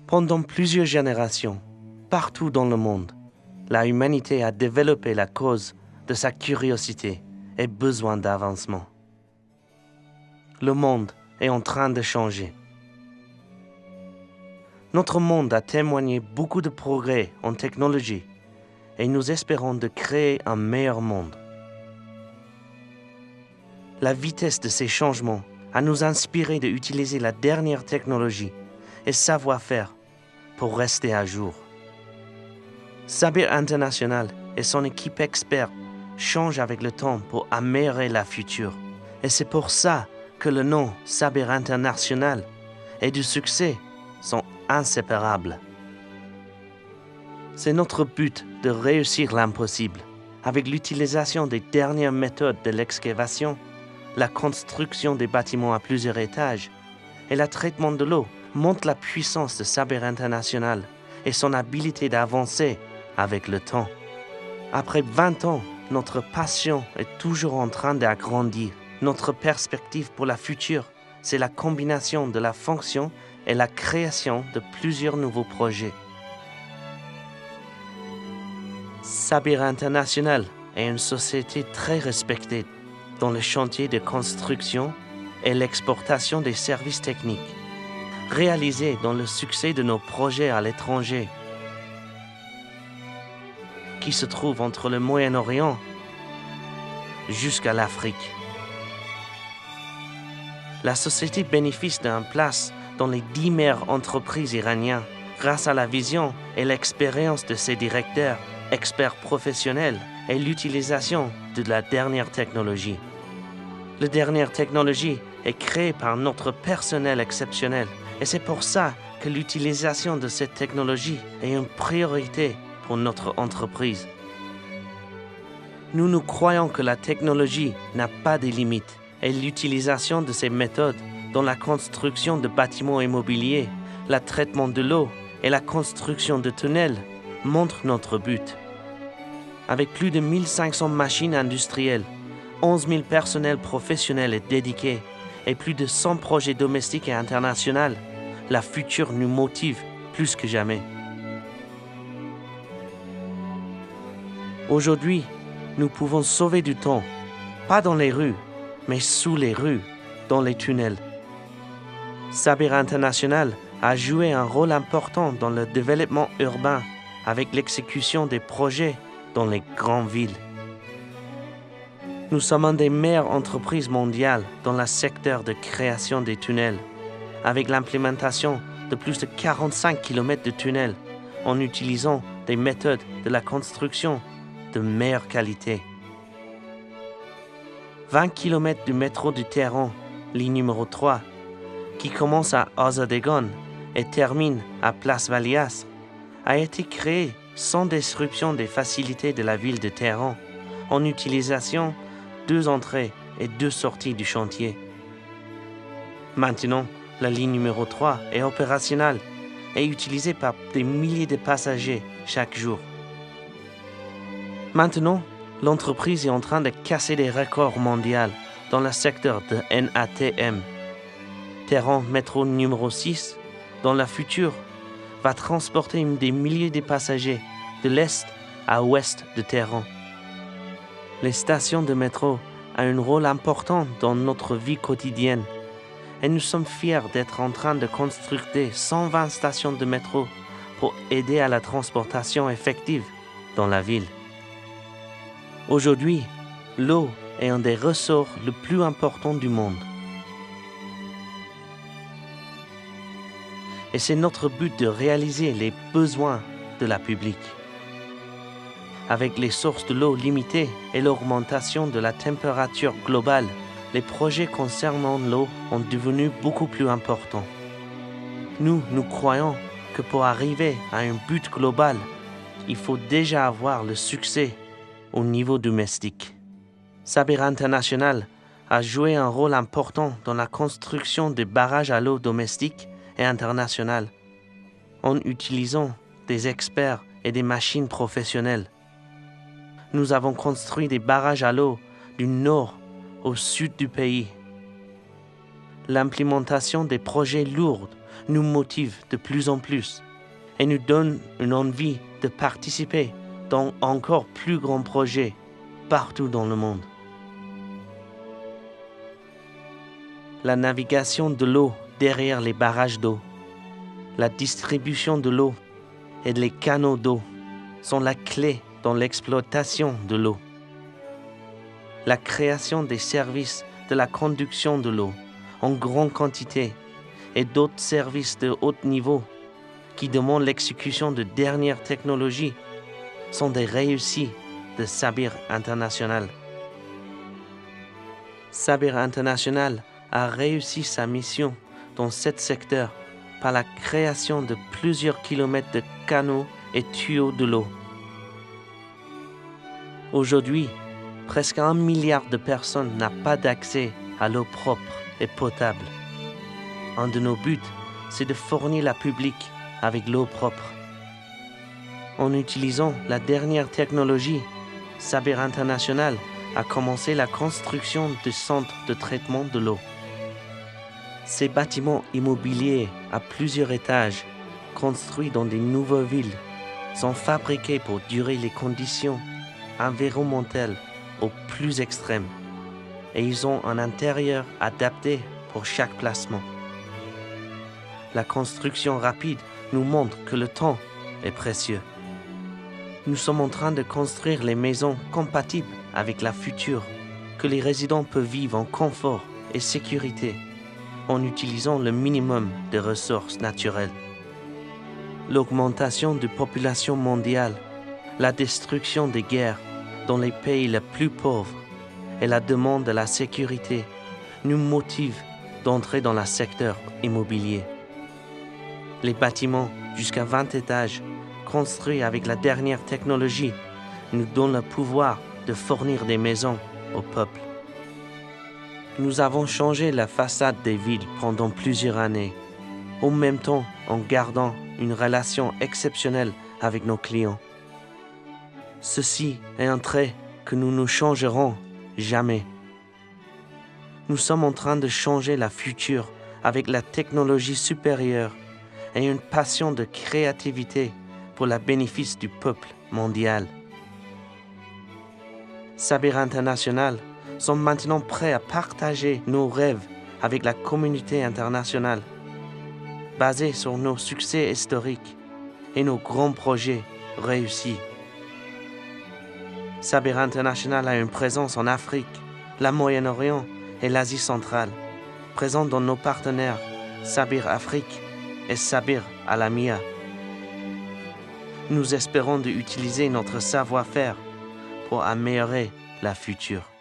Pendant plusieurs générations, partout dans le monde, la humanité a développé la cause de sa curiosité et besoin d'avancement. Le monde est en train de changer. Notre monde a témoigné beaucoup de progrès en technologie et nous espérons de créer un meilleur monde. La vitesse de ces changements a nous inspiré d'utiliser la dernière technologie et savoir-faire pour rester à jour. Sabir International et son équipe experte changent avec le temps pour améliorer la future. Et c'est pour ça que le nom Sabir International et du succès sont inséparables. C'est notre but de réussir l'impossible avec l'utilisation des dernières méthodes de l'excavation, la construction des bâtiments à plusieurs étages et le traitement de l'eau montre la puissance de Sabir International et son habilité d'avancer avec le temps. Après 20 ans, notre passion est toujours en train d'agrandir. Notre perspective pour la future, c'est la combinaison de la fonction et la création de plusieurs nouveaux projets. Sabir International est une société très respectée dans le chantier de construction et l'exportation des services techniques, réalisés dans le succès de nos projets à l'étranger, qui se trouvent entre le Moyen-Orient jusqu'à l'Afrique. La société bénéficie d'une place dans les 10 meilleures entreprises iraniennes grâce à la vision et l'expérience de ses directeurs, experts professionnels et l'utilisation de la dernière technologie. La dernière technologie est créée par notre personnel exceptionnel et c'est pour ça que l'utilisation de cette technologie est une priorité pour notre entreprise. Nous croyons que la technologie n'a pas de limites et l'utilisation de ces méthodes dans la construction de bâtiments immobiliers, le traitement de l'eau et la construction de tunnels montre notre but. Avec plus de 1500 machines industrielles, 11 000 personnels professionnels et dédiés et plus de 100 projets domestiques et internationaux, la future nous motive plus que jamais. Aujourd'hui, nous pouvons sauver du temps, pas dans les rues, mais sous les rues, dans les tunnels. Sabir International a joué un rôle important dans le développement urbain avec l'exécution des projets dans les grandes villes. Nous sommes une des meilleures entreprises mondiales dans le secteur de création des tunnels, avec l'implémentation de plus de 45 km de tunnels en utilisant des méthodes de la construction de meilleure qualité. 20 km du métro du Téhéran, ligne numéro 3, qui commence à Azadegan et termine à Place Valias, a été créé sans disruption des facilités de la ville de Téhéran, en utilisation 2 entrées et 2 sorties du chantier. Maintenant, la ligne numéro 3 est opérationnelle et utilisée par des milliers de passagers chaque jour. Maintenant, l'entreprise est en train de casser des records mondiaux dans le secteur de NATM. Téhéran Métro numéro 6, dans le futur, va transporter des milliers de passagers de l'est à l'ouest de Téhéran. Les stations de métro ont un rôle important dans notre vie quotidienne et nous sommes fiers d'être en train de construire 120 stations de métro pour aider à la transportation effective dans la ville. Aujourd'hui, l'eau est un des ressorts les plus importants du monde. Et c'est notre but de réaliser les besoins de la public. Avec les sources de l'eau limitées et l'augmentation de la température globale, les projets concernant l'eau ont devenu beaucoup plus importants. Nous croyons que pour arriver à un but global, il faut déjà avoir le succès au niveau domestique. Sabir International a joué un rôle important dans la construction des barrages à l'eau domestiques et internationaux, en utilisant des experts et des machines professionnelles. Nous avons construit des barrages à l'eau du nord au sud du pays. l'implémentation des projets lourds nous motive de plus en plus et nous donne une envie de participer dans encore plus grands projets partout dans le monde. La navigation de l'eau derrière les barrages d'eau, la distribution de l'eau et les canaux d'eau sont la clé dans l'exploitation de l'eau. La création des services de la conduction de l'eau en grande quantité et d'autres services de haut niveau qui demandent l'exécution de dernières technologies sont des réussites de Sabir International. Sabir International a réussi sa mission dans ce secteur par la création de plusieurs kilomètres de canaux et tuyaux de l'eau. Aujourd'hui, presque 1 milliard de personnes n'ont pas d'accès à l'eau propre et potable. Un de nos buts, c'est de fournir le public avec l'eau propre. En utilisant la dernière technologie, Sabir International a commencé la construction de centres de traitement de l'eau. Ces bâtiments immobiliers à plusieurs étages, construits dans de nouvelles villes, sont fabriqués pour durer les conditions environnementales au plus extrêmes et ils ont un intérieur adapté pour chaque placement. La construction rapide nous montre que le temps est précieux. Nous sommes en train de construire les maisons compatibles avec la future, que les résidents peuvent vivre en confort et sécurité en utilisant le minimum de ressources naturelles. L'augmentation de la population mondiale, la destruction des guerres dans les pays les plus pauvres et la demande de la sécurité nous motivent d'entrer dans le secteur immobilier. Les bâtiments jusqu'à 20 étages construits avec la dernière technologie nous donnent le pouvoir de fournir des maisons au peuple. Nous avons changé la façade des villes pendant plusieurs années, en même temps en gardant une relation exceptionnelle avec nos clients. Ceci est un trait que nous ne changerons jamais. Nous sommes en train de changer la future avec la technologie supérieure et une passion de créativité pour le bénéfice du peuple mondial. Sabir International sont maintenant prêts à partager nos rêves avec la communauté internationale, basés sur nos succès historiques et nos grands projets réussis. Sabir International a une présence en Afrique, le Moyen-Orient et l'Asie centrale, présente dans nos partenaires Sabir Afrique et Sabir Alamia. Nous espérons d'utiliser notre savoir-faire pour améliorer la future.